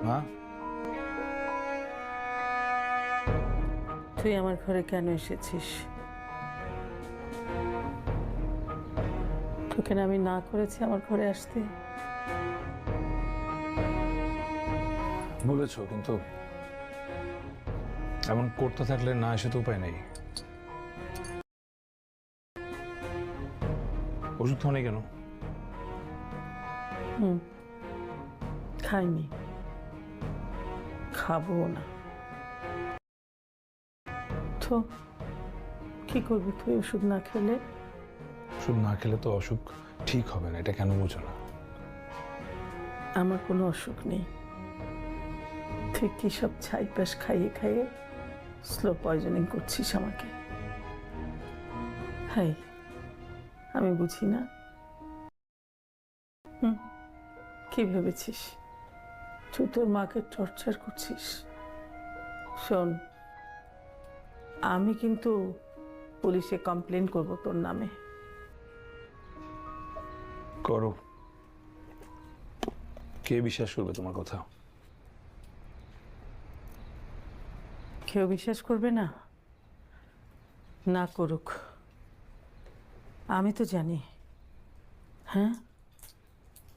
মা, তুই আমার ঘরে কেন এসেছিস? তোকে না আমি না করেছি আমার ঘরে আসতে? বলেছ, কিন্তু এমন করতে থাকলে না এসে তো উপায় নেই। ওষুধ খাও কেন? খাইনি, খাবো না। তো কি করবি তুই ওষুধ না খেলে? ওষুধ না খেলে তো অসুখ ঠিক হবে না, এটা কেন বুঝো না? আমার কোনো অসুখ নেই। তুই কি সব ছাইপাশ খাইয়ে খাইয়ে স্লো পয়জনিং করছিস আমাকে? হ্যাঁ, আমি বুঝি না। কি ভেবেছিস তুই তোর মাকে টর্চার করছিস? শোন, আমি কিন্তু পুলিশে কমপ্লেন করব তোর নামে। করো, কে বিশ্বাস করবে তোমার কথা? কেউ বিশ্বাস করবে না? না করুক, আমি তো জানি। হ্যাঁ,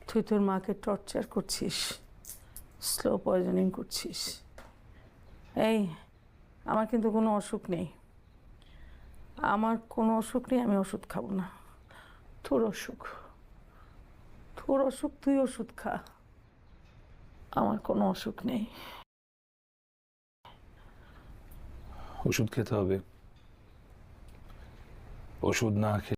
তুই তোর মাকে টর্চার করছিস, স্লো পয়জনিং করছিস। এই, আমার কিন্তু কোনো অসুখ নেই, আমার কোনো অসুখ নেই, আমি ওষুধ খাবো না। তোর অসুখ, তোর অসুখ, তুই ওষুধ খা, আমার কোনো অসুখ নেই। ওষুধ খেতে হবে, ওষুধ না খেয়ে